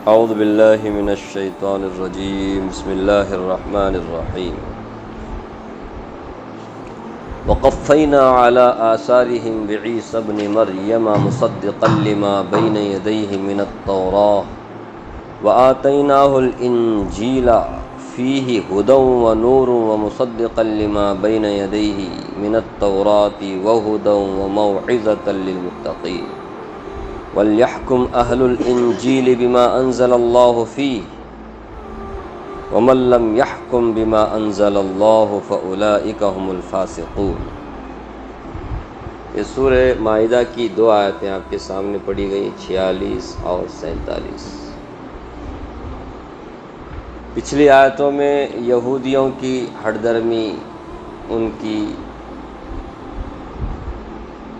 اعوذ باللہ من الشیطان الرجیم بسم اللہ الرحمن الرحیم وقفینا علی آثارہم بعیسی ابن مریم مصدقا لما بین یدیہ من التوراۃ وآتیناہ الانجیل فیہ ھدی ونور ومصدقا لما بین یدیہ من التوراۃ وھدی وموعظۃ للمتقین وَلْيَحْكُمْ أَهْلُ الْإِنْجِيلِ بِمَا أَنزَلَ اللَّهُ فِيهِ وَمَنْ لَمْ يَحْكُمْ بِمَا أَنزَلَ اللَّهُ فَأُولَئِكَ هُمُ الْفَاسِقُونَ۔ یہ سورہ مائدہ کی دو آیتیں آپ کے سامنے پڑھی گئی، 46 اور 47۔ پچھلی آیتوں میں یہودیوں کی ہٹ درمی، ان کی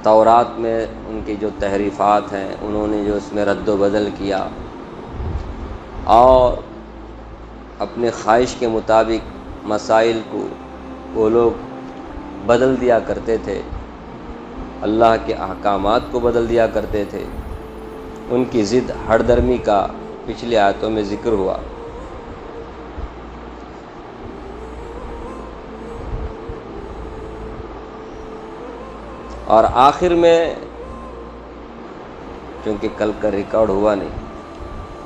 تورات میں ان کی جو تحریفات ہیں، انہوں نے جو اس میں رد و بدل کیا اور اپنے خواہش کے مطابق مسائل کو وہ لوگ بدل دیا کرتے تھے، اللہ کے احکامات کو بدل دیا کرتے تھے، ان کی ضد ہٹ درمی کا پچھلی آیتوں میں ذکر ہوا۔ اور آخر میں چونکہ کل کا ریکارڈ ہوا نہیں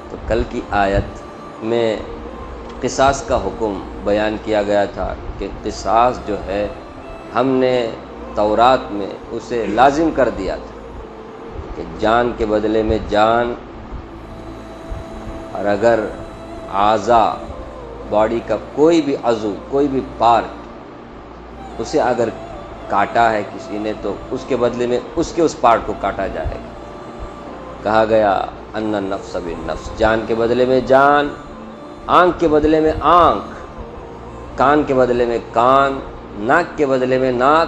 تو کل کی آیت میں قصاص کا حکم بیان کیا گیا تھا کہ قصاص جو ہے ہم نے تورات میں اسے لازم کر دیا تھا کہ جان کے بدلے میں جان، اور اگر اعضاء باڈی کا کوئی بھی عضو، کوئی بھی پارٹ اسے اگر کاٹا ہے کسی نے تو اس کے بدلے میں اس کے اس پارٹ کو کاٹا جائے گا۔ کہا گیا ان النفس بالنفس، جان کے بدلے میں جان، آنکھ کے بدلے میں آنکھ، کان کے بدلے میں کان، ناک کے بدلے میں ناک،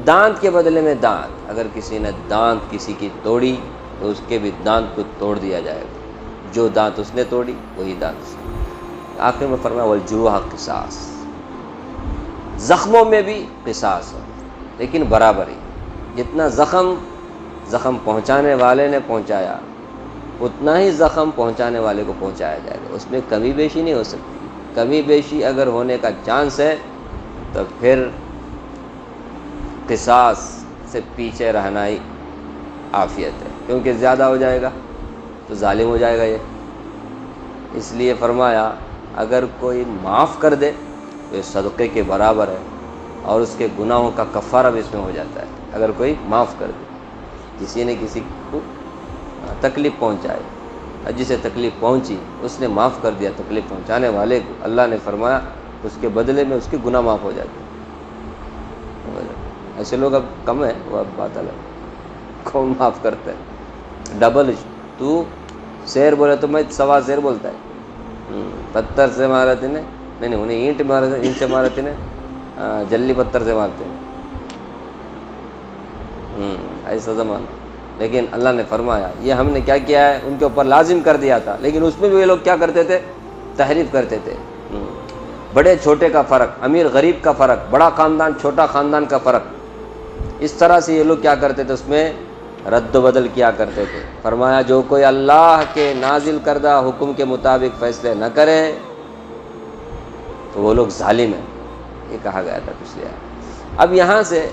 دانت کے بدلے میں دانت۔ اگر کسی نے دانت کسی کی توڑی تو اس کے بھی دانت کو توڑ دیا جائے گا، جو دانت اس نے توڑی وہی دانت اس نے۔ آخر میں فرمایا والجروح قصاص، زخموں میں بھی قصاص ہے لیکن برابر ہی، جتنا زخم پہنچانے والے نے پہنچایا اتنا ہی زخم پہنچانے والے کو پہنچایا جائے گا، اس میں کمی بیشی نہیں ہو سکتی۔ کمی بیشی اگر ہونے کا چانس ہے تو پھر قصاص سے پیچھے رہنا ہی عافیت ہے، کیونکہ زیادہ ہو جائے گا تو ظالم ہو جائے گا یہ۔ اس لیے فرمایا اگر کوئی معاف کر دے تو یہ صدقے کے برابر ہے اور اس کے گناہوں کا کفارہ بھی اس میں ہو جاتا ہے۔ اگر کوئی معاف کر دے، کسی نے کسی کو تکلیف پہنچائے، جسے تکلیف پہنچی اس نے معاف کر دیا تکلیف پہنچانے والے کو، اللہ نے فرمایا اس کے بدلے میں اس کے گناہ معاف ہو جاتے ہیں۔ ایسے لوگ اب کم ہیں، وہ اب بات الگ، کون معاف کرتا ہے؟ ڈبل، تو شیر بولے تو میں سوا شیر بولتا ہے۔ پتھر سے مارا تھی نے، نہیں انہیں اینٹ مارا، اینٹ سے مارا تھی نے، جلی پتھر سے مارتے ہیں، ایسا زمانہ۔ لیکن اللہ نے فرمایا یہ ہم نے کیا کیا ہے، ان کے اوپر لازم کر دیا تھا، لیکن اس میں بھی یہ لوگ کیا کرتے تھے، تحریف کرتے تھے۔ بڑے چھوٹے کا فرق، امیر غریب کا فرق، بڑا خاندان چھوٹا خاندان کا فرق، اس طرح سے یہ لوگ کیا کرتے تھے، اس میں رد و بدل کیا کرتے تھے۔ فرمایا جو کوئی اللہ کے نازل کردہ حکم کے مطابق فیصلے نہ کرے تو وہ لوگ ظالم ہیں، یہ کہا گیا تھا پچھلے آیت۔ اب یہاں سے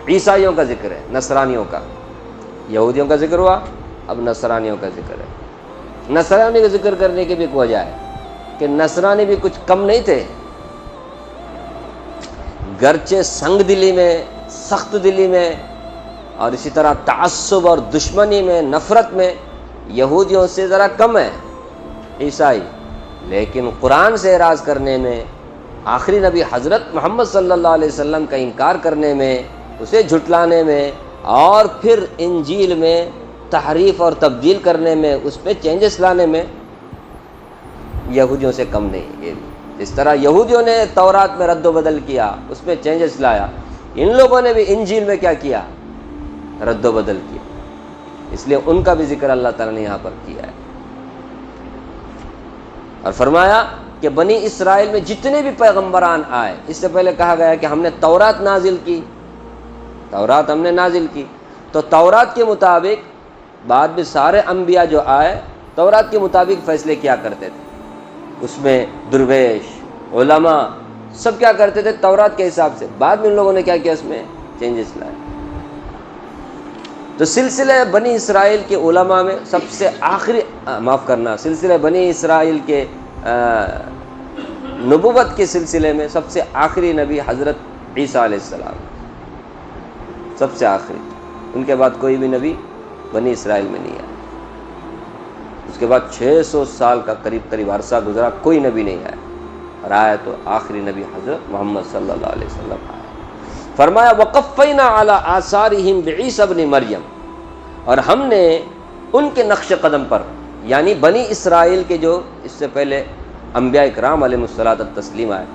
عیسائیوں کا ذکر ہے، نصرانیوں کا، یہودیوں کا ذکر ہوا، اب نصرانیوں کا ذکر ہے۔ نصرانی کا ذکر کرنے کی بھی ایک وجہ ہے کہ نصرانی بھی کچھ کم نہیں تھے، گرچہ سنگ دلی میں، سخت دلی میں، اور اسی طرح تعصب اور دشمنی میں، نفرت میں یہودیوں سے ذرا کم ہے عیسائی، لیکن قرآن سے اعراض کرنے میں، آخری نبی حضرت محمد صلی اللہ علیہ وسلم کا انکار کرنے میں، اسے جھٹلانے میں، اور پھر انجیل میں تحریف اور تبدیل کرنے میں، اس پہ چینجز لانے میں یہودیوں سے کم نہیں۔ یہ بھی اس طرح یہودیوں نے تورات میں رد و بدل کیا، اس میں چینجز لایا، ان لوگوں نے بھی انجیل میں کیا کیا، رد و بدل کیا۔ اس لیے ان کا بھی ذکر اللہ تعالیٰ نے یہاں پر کیا ہے، اور فرمایا کہ بنی اسرائیل میں جتنے بھی پیغمبران آئے، اس سے پہلے کہا گیا کہ ہم نے تورات نازل کی، تورات ہم نے نازل کی، تو تورات کے مطابق بعد میں سارے انبیاء جو آئے تورات کے مطابق فیصلے کیا کرتے تھے. اس میں درویش علماء سب کیا کرتے تھے تورات کے حساب سے. بعد میں ان لوگوں نے کیا کیا اس میں چینجز لائے. تو سلسلہ بنی اسرائیل کے علماء میں سب سے آخری سلسلہ بنی اسرائیل کے نبوت کے سلسلے میں سب سے آخری نبی حضرت عیسیٰ علیہ السلام، سب سے آخری. ان کے بعد کوئی بھی نبی بنی اسرائیل میں نہیں آیا. اس کے بعد 600 سال کا قریب عرصہ گزرا، کوئی نبی نہیں آیا، اور آیا تو آخری نبی حضرت محمد صلی اللہ علیہ وسلم آیا. فرمایا وقفینا علی آثارہم بعیسی ابن مریم، اور ہم نے ان کے نقش قدم پر، یعنی بنی اسرائیل کے جو اس سے پہلے انبیاء اکرام علیہم الصلاۃ والتسلیم آئے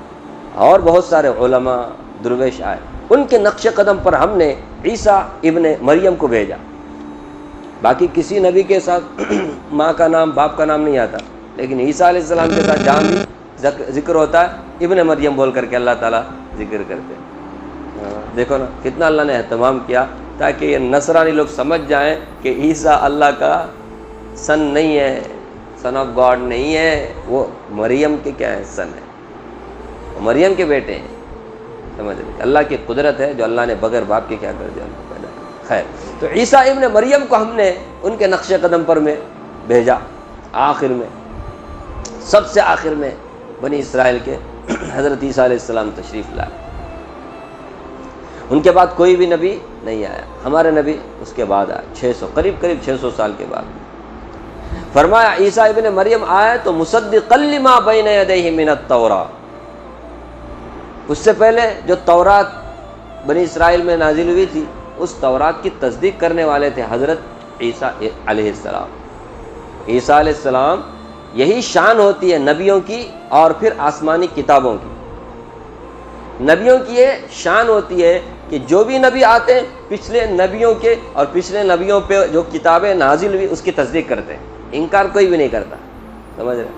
اور بہت سارے علماء درویش آئے، ان کے نقش قدم پر ہم نے عیسیٰ ابن مریم کو بھیجا. باقی کسی نبی کے ساتھ ماں کا نام باپ کا نام نہیں آتا، لیکن عیسیٰ علیہ السلام کے ساتھ جہاں بھی ذکر ہوتا ہے ابن مریم بول کر کے اللہ تعالیٰ ذکر کرتے. دیکھو نا کتنا اللہ نے اہتمام کیا تاکہ یہ نصرانی لوگ سمجھ جائیں کہ عیسیٰ اللہ کا سن نہیں ہے، سن آف گاڈ نہیں ہے، وہ مریم کے کیا ہے سن ہے، وہ مریم کے بیٹے ہیں. سمجھ رہے اللہ کی قدرت ہے جو اللہ نے بغیر باپ کے کیا کر دیا ان کو پیدا کیا. خیر، تو عیسیٰ ابن مریم کو ہم نے ان کے نقش قدم پر میں بھیجا. آخر میں سب سے آخر میں بنی اسرائیل کے حضرت عیسیٰ علیہ السلام تشریف لائے. ان کے بعد کوئی بھی نبی نہیں آیا. ہمارے نبی اس کے بعد آئے، قریب 600 سال کے بعد. فرمایا عیسیٰ ابن مریم آئے تو مصدقا لما بین یدیہ من التوراۃ، اس سے پہلے جو تورات بنی اسرائیل میں نازل ہوئی تھی اس تورات کی تصدیق کرنے والے تھے حضرت عیسیٰ علیہ السلام. عیسیٰ علیہ السلام، یہی شان ہوتی ہے نبیوں کی اور پھر آسمانی کتابوں کی. نبیوں کی یہ شان ہوتی ہے کہ جو بھی نبی آتے ہیں پچھلے نبیوں کے اور پچھلے نبیوں پہ جو کتابیں نازل ہوئی اس کی تصدیق کرتے ہیں، انکار کوئی بھی نہیں کرتا. سمجھ رہے؟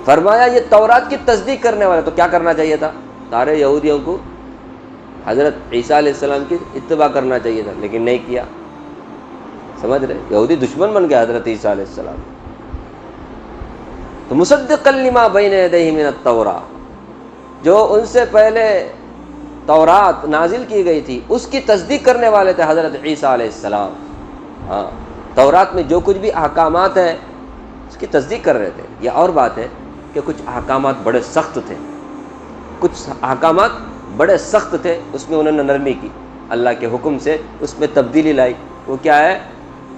فرمایا یہ تورات کی تصدیق کرنے والے، تو کیا کرنا چاہیے تھا؟ سارے یہودیوں کو حضرت عیسیٰ علیہ السلام کی اتباع کرنا چاہیے تھا، لیکن نہیں کیا. سمجھ رہے؟ یہودی دشمن بن گیا حضرت عیسیٰ علیہ السلام. تو مصدقا لما بین یدیہ من التوراۃ، جو ان سے پہلے تورات نازل کی گئی تھی اس کی تصدیق کرنے والے تھے حضرت عیسیٰ علیہ السلام. ہاں، تورات میں جو کچھ بھی احکامات ہیں اس کی تصدیق کر رہے تھے. یہ اور بات ہے کہ کچھ احکامات بڑے سخت تھے، کچھ احکامات بڑے سخت تھے، اس میں انہوں نے نرمی کی، اللہ کے حکم سے اس میں تبدیلی لائی. وہ کیا ہے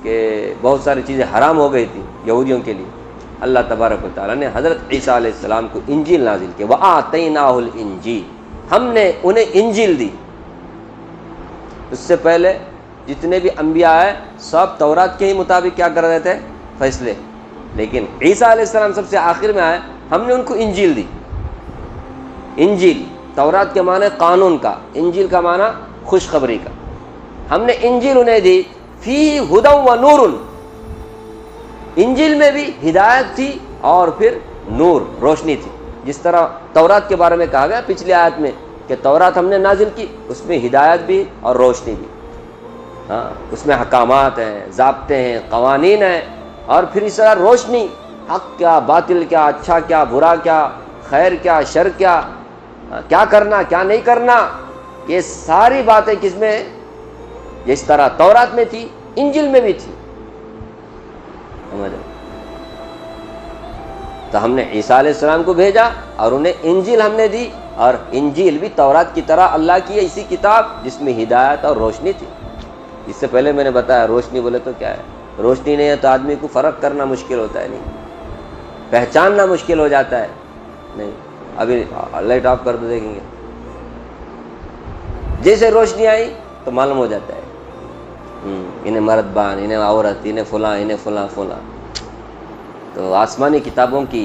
کہ بہت ساری چیزیں حرام ہو گئی تھی یہودیوں کے لیے. اللہ تبارک و تعالیٰ نے حضرت عیسیٰ علیہ السلام کو انجیل نازل کی. وَآتَيْنَاهُ الْإِنجِيلَ، ہم نے انہیں انجیل دی. اس سے پہلے جتنے بھی انبیاء آئے سب تورات کے ہی مطابق کیا کر رہے تھے فیصلے، لیکن عیسیٰ علیہ السلام سب سے آخر میں آئے، ہم نے ان کو انجیل دی. انجیل تورات کے معنی قانون کا، انجیل کا معنی خوشخبری کا. ہم نے انجیل انہیں دی. فیہ ھدی و نور، انجیل میں بھی ہدایت تھی اور پھر نور، روشنی تھی. جس طرح تورات کے بارے میں کہا گیا پچھلی آیت میں کہ تورات ہم نے نازل کی، اس میں ہدایت بھی اور روشنی بھی. ہاں، اس میں احکامات ہیں، ضابطے ہیں، قوانین ہیں، اور پھر اس طرح روشنی، حق کیا، باطل کیا، اچھا کیا، برا کیا، خیر کیا، شر کیا، کیا کرنا کیا نہیں کرنا، یہ ساری باتیں کس میں ہیں؟ جس طرح تورات میں تھی انجیل میں بھی تھی. تو ہم نے عیسیٰ علیہ السلام کو بھیجا اور انہیں انجیل ہم نے دی، اور انجیل بھی تورات کی طرح اللہ کی ایسی کتاب جس میں ہدایت اور روشنی تھی. اس سے پہلے میں نے بتایا روشنی بولے تو کیا ہے. روشنی نہیں ہے تو آدمی کو فرق کرنا مشکل ہوتا ہے، نہیں پہچاننا مشکل ہو جاتا ہے. نہیں، ابھی لائٹ آف کر دو دیکھیں گے، جیسے روشنی آئی تو معلوم ہو جاتا ہے انہیں مرد بان، انہیں عورت، انہیں فلاں، انہیں فلاں فلاں. تو آسمانی کتابوں کی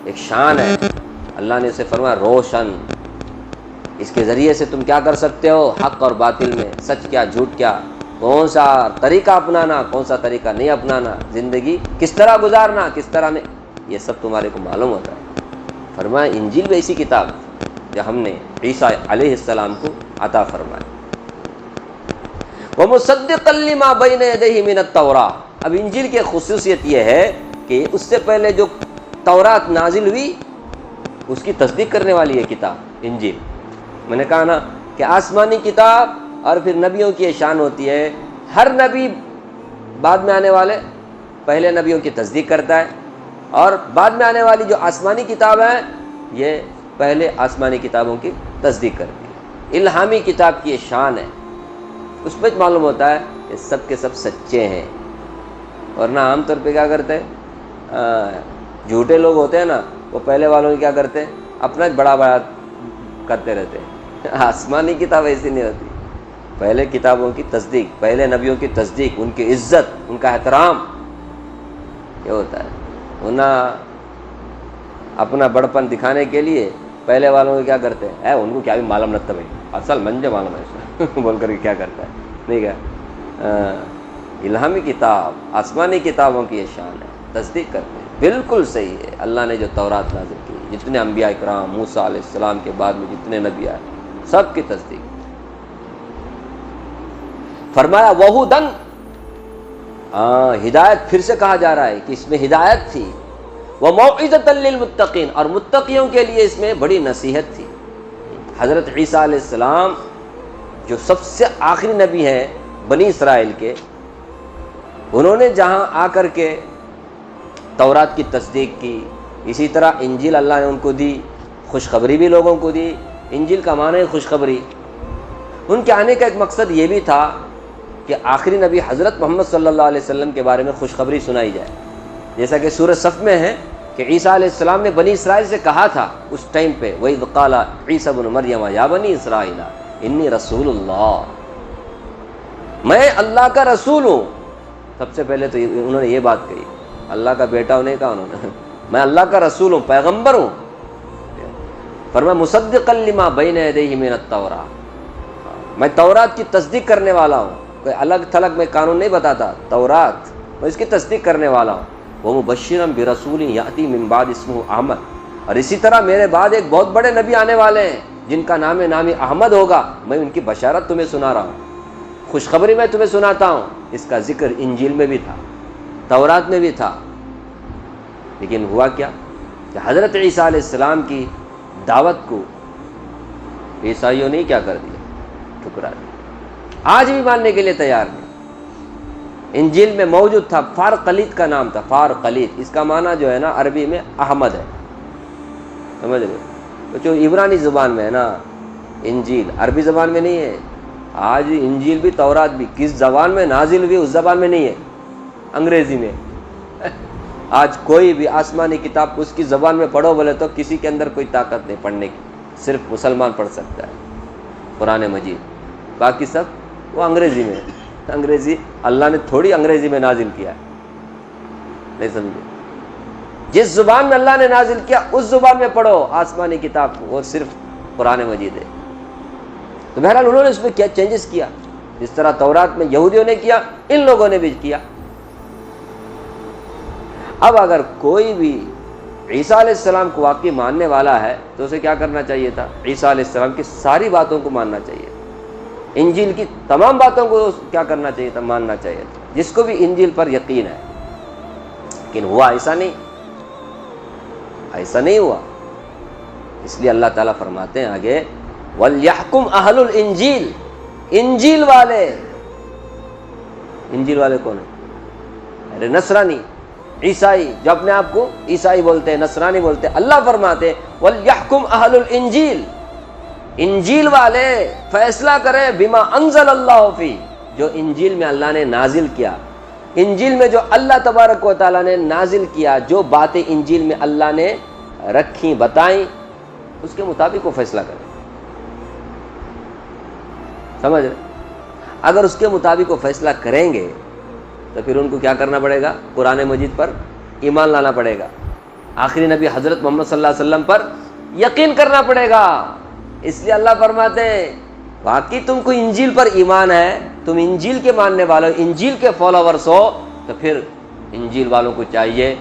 ایک شان ہے، اللہ نے اسے فرمایا روشن. اس کے ذریعے سے تم کیا کر سکتے ہو؟ حق اور باطل میں، سچ کیا جھوٹ کیا، کون سا طریقہ اپنانا کون سا طریقہ نہیں اپنانا، زندگی کس طرح گزارنا کس طرح نہیں، یہ سب تمہارے کو معلوم ہوتا ہے. فرمایا انجیل بھی ایسی کتاب جو ہم نے عیسیٰ علیہ السلام کو عطا فرمایا. وَمُصَدِّقًا لِمَا بَيْنَ يَدَيْهِ مِنَ التَّوْرَاةِ۔ اب انجیل کی خصوصیت یہ ہے کہ اس سے پہلے جو تورات نازل ہوئی اس کی تصدیق کرنے والی ہے کتاب انجیل۔ میں نے کہا نا کہ آسمانی کتاب اور پھر نبیوں کی یہ شان ہوتی ہے، ہر نبی بعد میں آنے والے پہلے نبیوں کی تصدیق کرتا ہے، اور بعد میں آنے والی جو آسمانی کتاب ہے یہ پہلے آسمانی کتابوں کی تصدیق کرتی ہے۔ الہامی کتاب کی یہ شان ہے، اس پہ معلوم ہوتا ہے کہ سب کے سب سچے ہیں، ورنہ عام طور پہ کیا کرتے ہیں جھوٹے لوگ ہوتے ہیں نا، وہ پہلے والوں کی کیا کرتے ہیں اپنا بڑا بڑا کرتے رہتے ہیں۔ آسمانی کتاب ایسی نہیں ہوتی، پہلے کتابوں کی تصدیق، پہلے نبیوں کی تصدیق، ان کی عزت، ان کا احترام یہ ہوتا ہے۔ انہیں اپنا بڑپن دکھانے کے لیے پہلے والوں کو کیا کرتے ہیں ان کو کیا بھی معلوم نہ بھائی اصل منجے معلوم ہے بول کر کے کیا کرتا ہے، نہیں کیا الہامی کتاب آسمانی کتابوں کی یہ شان ہے، تصدیق کرتے ہیں۔ بالکل صحیح ہے، اللہ نے جو تورات نازل کی، جتنے انبیاء کرام موسیٰ علیہ السلام کے بعد میں جتنے نبی آئے سب کی تصدیق۔ فرمایا وہودن، ہدایت پھر سے کہا جا رہا ہے کہ اس میں ہدایت تھی، وموعظۃ للمتقین، اور متقیوں کے لیے اس میں بڑی نصیحت تھی۔ حضرت عیسیٰ علیہ السلام جو سب سے آخری نبی ہیں بنی اسرائیل کے، انہوں نے جہاں آ کر کے تورات کی تصدیق کی، اسی طرح انجیل اللہ نے ان کو دی، خوشخبری بھی لوگوں کو دی۔ انجیل کا معنی ہے خوشخبری۔ ان کے آنے کا ایک مقصد یہ بھی تھا کہ آخری نبی حضرت محمد صلی اللہ علیہ وسلم کے بارے میں خوشخبری سنائی جائے، جیسا کہ سورہ صف میں ہے کہ عیسیٰ علیہ السلام نے بنی اسرائیل سے کہا تھا اس ٹائم پہ، وَإِذْ قَالَ عِيسَى ابْنُ مَرْيَمَ يَا بَنِي إِسْرَائِيلَ إِنِّي رَسُولُ اللَّهِ، میں اللہ کا رسول ہوں۔ سب سے پہلے تو انہوں نے یہ بات کہی، اللہ کا بیٹا ہونے کا انہوں نے، میں اللہ کا رسول ہوں، پیغمبر ہوں۔ فرمایا مصدقا لما بین یدیہ من التوراۃ، میں تورات کی تصدیق کرنے والا ہوں، کوئی الگ تھلگ میں قانون نہیں بتاتا، تورات میں اس کی تصدیق کرنے والا ہوں۔ ومبشرا برسول یاتی من بعد اسمہ احمد، اور اسی طرح میرے بعد ایک بہت بڑے نبی آنے والے ہیں جن کا نام احمد ہوگا، میں ان کی بشارت تمہیں سنا رہا ہوں، خوشخبری میں تمہیں سناتا ہوں۔ اس کا ذکر انجیل میں بھی تھا، تورات میں بھی تھا، لیکن ہوا کیا کہ حضرت عیسیٰ علیہ السلام کی دعوت کو عیسائیوں نے کیا کر دیا، ٹھکرا دیا، آج بھی ماننے کے لیے تیار نہیں۔ انجیل میں موجود تھا، فار قلیت کا نام تھا، فار قلیت، اس کا معنی جو ہے نا عربی میں احمد ہے، سمجھ لو، تو جو عبرانی زبان میں ہے نا انجیل، عربی زبان میں نہیں ہے۔ آج انجیل بھی تورات بھی کس زبان میں نازل ہوئی اس زبان میں نہیں ہے، انگریزی میں۔ آج کوئی بھی آسمانی کتاب کو اس کی زبان میں پڑھو بولے تو کسی کے اندر کوئی طاقت نہیں پڑھنے کی، صرف مسلمان پڑھ سکتا ہے قرآن مجید، باقی سب وہ انگریزی میں ہے۔ انگریزی اللہ نے تھوڑی انگریزی میں نازل کیا ہے، نہیں سمجھے، جس زبان میں اللہ نے نازل کیا اس زبان میں پڑھو آسمانی کتاب کو، وہ صرف قرآن مجید ہے۔ تو بہرحال انہوں نے اس میں کیا چینجز کیا، جس طرح تورات میں یہودیوں نے کیا ان لوگوں نے بھی کیا۔ اب اگر کوئی بھی عیسیٰ علیہ السلام کو واقعی ماننے والا ہے تو اسے کیا کرنا چاہیے تھا، عیسیٰ علیہ السلام کی ساری باتوں کو ماننا چاہیے، انجیل کی تمام باتوں کو کیا کرنا چاہیے تھا، ماننا چاہیے تھا، جس کو بھی انجیل پر یقین ہے۔ لیکن ہوا ایسا نہیں، ایسا نہیں ہوا، اس لیے اللہ تعالیٰ فرماتے ہیں آگے وَلْيَحْكُمْ أَهْلُ الْإِنجِيلِ، انجیل والے، انجیل والے کون ہیں؟ ارے نصرانی، عیسائی، جو اپنے آپ کو عیسائی بولتے ہیں، نصرانی بولتے ہیں، اللہ فرماتے ہیں وَلْيَحْكُمْ أَهْلُ الْإِنجِيلِ، انجیل والے فیصلہ کریں بما انزل اللہ فی، جو انجیل میں اللہ نے نازل کیا، انجیل میں جو اللہ تبارک و تعالیٰ نے نازل کیا، جو باتیں انجیل میں اللہ نے رکھیں بتائیں اس کے مطابق وہ فیصلہ کریں، سمجھ رہے؟ اگر اس کے مطابق وہ فیصلہ کریں گے تو پھر ان کو کیا کرنا پڑے گا، قرآن مجید پر ایمان لانا پڑے گا، آخری نبی حضرت محمد صلی اللہ علیہ وسلم پر یقین کرنا پڑے گا۔ اس لیے اللہ فرماتے ہیں واقعی تم کو انجیل پر ایمان ہے، تم انجیل کے ماننے والے ہو، انجیل کے فالوورز ہو، تو پھر انجیل والوں کو چاہیے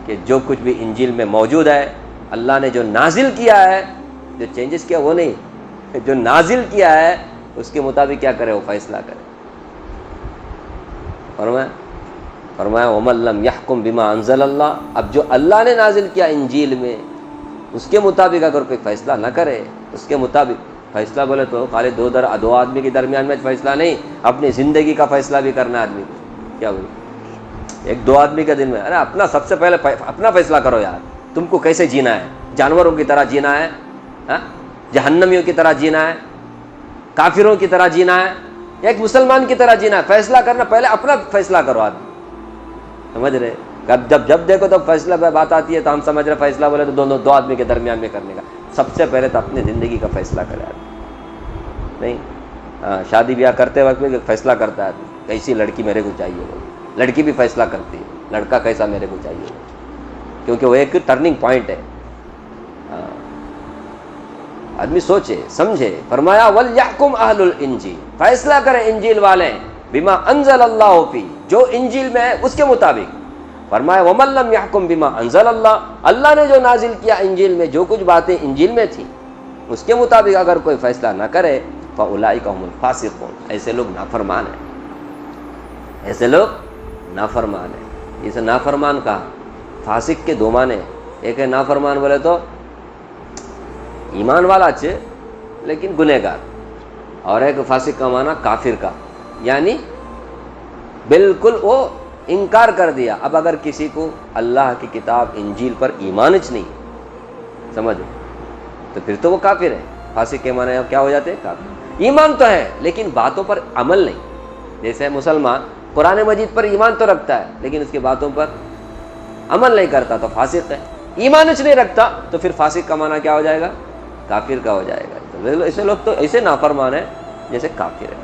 کہ جو کچھ بھی انجیل میں موجود ہے، اللہ نے جو نازل کیا ہے، جو چینجز کیا وہ نہیں، جو نازل کیا ہے اس کے مطابق کیا کرے، وہ فیصلہ کرے۔ فرمایا وَمَن لَّمْ يَحْكُم بِمَا أَنزَلَ اللَّهُ، اب جو اللہ نے نازل کیا انجیل میں اس کے مطابق اگر کوئی فیصلہ نہ کرے، اس کے مطابق فیصلہ بولے تو خالی دو آدمی کے درمیان میں فیصلہ نہیں، اپنی زندگی کا فیصلہ بھی کرنا آدمی کو. کیا بولے؟ ایک دو آدمی کے دن میں ارے اپنا سب سے پہلے اپنا فیصلہ کرو یار، تم کو کیسے جینا ہے؟ جانوروں کی طرح جینا ہے؟ جہنمیوں کی طرح جینا ہے؟ کافروں کی طرح جینا ہے؟ ایک مسلمان کی طرح جینا ہے؟ فیصلہ کرنا پہلے اپنا فیصلہ کرو آدمی. سمجھ رہے؟ جب دیکھو تو فیصلہ پہ بات آتی ہے تو ہم سمجھ رہے فیصلہ بولے تو دو آدمی کے درمیان میں کرنے کا. سب سے پہلے تو اپنی زندگی کا فیصلہ کرے آدمی. نہیں شادی بیاہ کرتے وقت بھی فیصلہ کرتا ہے آدمی کیسی لڑکی میرے کو چاہیے، لڑکی بھی فیصلہ کرتی ہے لڑکا کیسا میرے کو چاہیے، کیونکہ وہ ایک ٹرننگ پوائنٹ ہے. آدمی سوچے سمجھے. فرمایا وَلْيَحْكُمْ أَهْلُ الْإِنْجِيلِ، فیصلہ کریں انجیل والے بما انزل اللہ فی، جو انجیل میں ہے اس کے مطابق. فرمایا وَمَن لَّمْ يَحْكُم بما انزل اللہ، اللہ نے جو نازل کیا انجیل میں جو کچھ باتیں انجیل میں تھیں اس کے مطابق اگر کوئی فیصلہ نہ کرے فَأُولَٰئِكَ هُمُ الْفَاسِقُونَ، ایسے لوگ نافرمان ہیں، ایسے لوگ نافرمان ہیں. اسے نافرمان کہا. فاسق کے دو معنی، ایک ہے نافرمان بولے تو ایمان والا اچھے لیکن گنہگار، اور ایک فاسق کا معنی کافر کا، یعنی بالکل وہ انکار کر دیا. اب اگر کسی کو اللہ کی کتاب انجیل پر ایمان ہی نہیں سمجھو تو پھر تو وہ کافر ہے. فاسق کے معنی اب کیا ہو جاتے ہیں؟ کافر. ایمان تو ہے لیکن باتوں پر عمل نہیں. جیسے مسلمان قرآن مجید پر ایمان تو رکھتا ہے لیکن اس کی باتوں پر عمل نہیں کرتا تو فاسق ہے. ایمان ہی نہیں رکھتا تو پھر فاسق کا معنی کیا ہو جائے گا؟ کافر کا ہو جائے گا. تو ایسے لوگ تو ایسے نافرمان ہیں جیسے کافر ہے.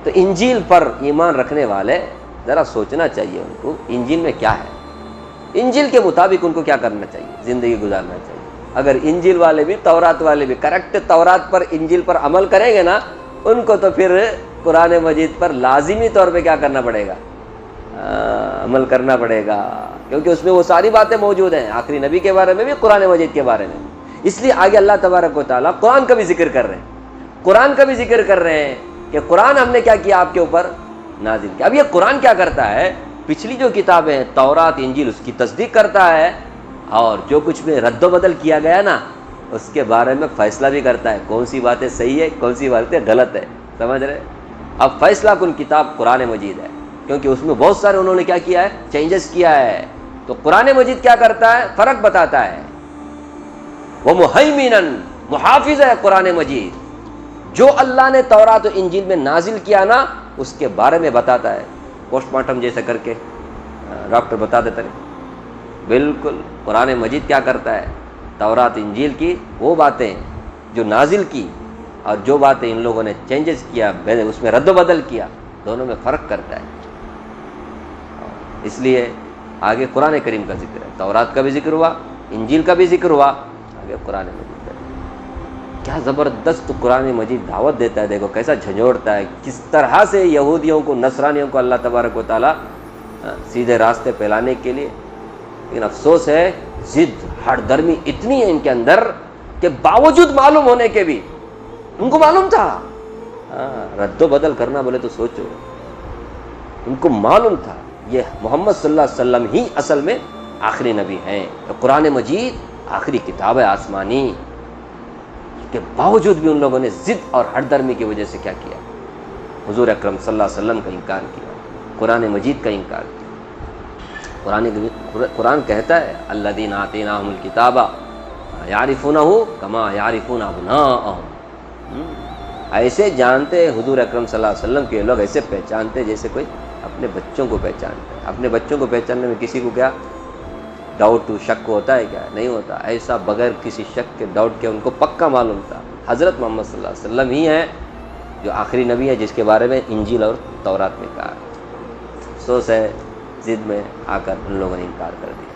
تو انجیل پر ایمان رکھنے والے ذرا سوچنا چاہیے ان کو انجیل میں کیا ہے، انجیل کے مطابق ان کو کیا کرنا چاہیے، زندگی گزارنا چاہیے. اگر انجیل والے بھی تورات والے بھی کریکٹ تورات پر انجیل پر عمل کریں گے نا، ان کو تو پھر قرآن مجید پر لازمی طور پہ کیا کرنا پڑے گا؟ عمل کرنا پڑے گا، کیونکہ اس میں وہ ساری باتیں موجود ہیں آخری نبی کے بارے میں بھی قرآن مجید کے بارے میں. اس لیے آگے اللہ تبارک و تعالیٰ قرآن کا بھی ذکر کر رہے ہیں، قرآن کا بھی ذکر کر رہے ہیں کہ قرآن ہم نے کیا کیا آپ کے اوپر نازل کیا. اب یہ قرآن کیا کرتا ہے؟ پچھلی جو کتابیں ہیں تورات انجیل اس کی تصدیق کرتا ہے، اور جو کچھ میں رد و بدل کیا گیا نا اس کے بارے میں فیصلہ بھی کرتا ہے کون سی باتیں صحیح ہے کون سی باتیں غلط ہے. سمجھ رہے؟ اب فیصلہ کن کتاب قرآن مجید ہے، کیونکہ اس میں بہت سارے انہوں نے کیا کیا ہے؟ چینجز کیا ہے. تو قرآن مجید کیا کرتا ہے؟ فرق بتاتا ہے. وہ مہیمنن، محافظ ہے قرآن مجید. جو اللہ نے تورات و انجیل میں نازل کیا نا اس کے بارے میں بتاتا ہے. پوسٹ مارٹم جیسے کر کے ڈاکٹر بتا دیتا ہے. بالکل قرآن مجید کیا کرتا ہے؟ تورات انجیل کی وہ باتیں جو نازل کی اور جو باتیں ان لوگوں نے چینجز کیا، اس میں رد و بدل کیا، دونوں میں فرق کرتا ہے. اس لیے آگے قرآن کریم کا ذکر ہے، تورات کا بھی ذکر ہوا، انجیل کا بھی ذکر ہوا، آگے قرآن مجید کا. کیا زبردست قرآن مجید دعوت دیتا ہے، دیکھو کیسا جھنجھوڑتا ہے، کس طرح سے یہودیوں کو نصرانیوں کو اللہ تبارک و تعالیٰ سیدھے راستے پہ لانے کے لیے. لیکن افسوس ہے ضد ہٹ درمی اتنی ہے ان کے اندر کہ باوجود معلوم ہونے کے بھی ان کو معلوم تھا رد و بدل کرنا بولے تو سوچو، ان کو معلوم تھا یہ محمد صلی اللہ علیہ وسلم ہی اصل میں آخری نبی ہیں. قرآن مجید آخری کتاب ہے آسمانی، کے باوجود بھی ان لوگوں نے ضد اور ہٹ درمی کی وجہ سے کیا کیا؟ حضور اکرم صلی اللہ علیہ وسلم کا انکار کیا، قرآن مجید کا انکار کیا. قرآن کہتا ہے الذین آتیناہم الکتاب یعرفونہ کما یعرفون ابناءہم. ایسے جانتے حضور اکرم صلی اللہ علیہ وسلم کے لوگ ایسے پہچانتے جیسے کوئی اپنے بچوں کو پہچانتے ہیں. اپنے بچوں کو پہچاننے میں کسی کو کیا ڈاؤٹ شک ہوتا ہے؟ کیا نہیں ہوتا. ایسا بغیر کسی شک کے ڈاؤٹ کے ان کو پکا معلوم تھا حضرت محمد صلی اللہ علیہ وسلم ہی ہیں جو آخری نبی ہے جس کے بارے میں انجیل اور تورات میں کہا. افسوس ہے ضد میں آ کر ان لوگوں نے انکار کر دیا.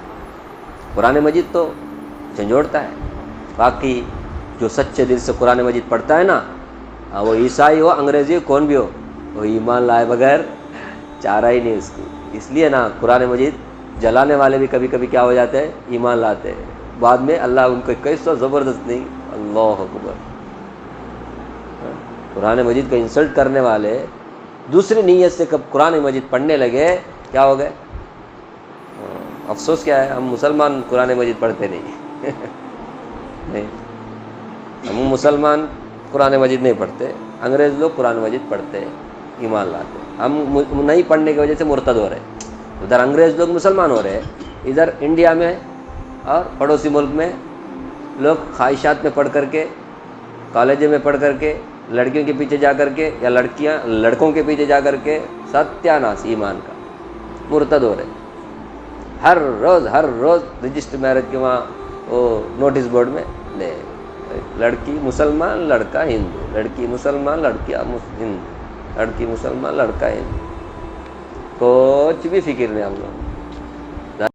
قرآن مجید تو جھنجھوڑتا ہے. باقی جو سچے دل سے قرآن مجید پڑھتا ہے نا، وہ عیسائی ہو انگریزی کون بھی ہو، وہ ایمان لائے بغیر چارہ ہی نہیں اس کو. اس لیے نا قرآن مجید جلانے والے بھی کبھی کبھی کیا ہو جاتے ہیں؟ ایمان لاتے ہیں. بعد میں اللہ ان کو کیسا زبردست نہیں، اللہ اکبر. قرآن مجید کو انسلٹ کرنے والے دوسری نیت سے کب قرآن مجید پڑھنے لگے کیا ہو گئے؟ افسوس کیا ہے، ہم مسلمان قرآن مجید پڑھتے نہیں نہیں، ہم مسلمان قرآن مجید نہیں پڑھتے، انگریز لوگ قرآن مجید پڑھتے ایمان لاتے، ہم نہیں پڑھنے کی وجہ سے مرتد ہو رہے، ادھر انگریز لوگ مسلمان ہو رہے، ادھر انڈیا میں اور پڑوسی ملک میں لوگ خواہشات میں پڑھ کر کے، کالجوں میں پڑھ کر کے، لڑکیوں کے پیچھے جا کر کے یا لڑکیاں لڑکوں کے پیچھے جا کر کے ستیہ ناش ایمان کا مرتد ہو رہے، ہر روز رجسٹر میرج کے وہاں وہ نوٹس بورڈ میں لے، لڑکی مسلمان لڑکا ہندو، لڑکی مسلمان لڑکیا ہندو، لڑکی مسلمان لڑکا ہندو، کچھ بھی فکر نہیں ہم لوگ۔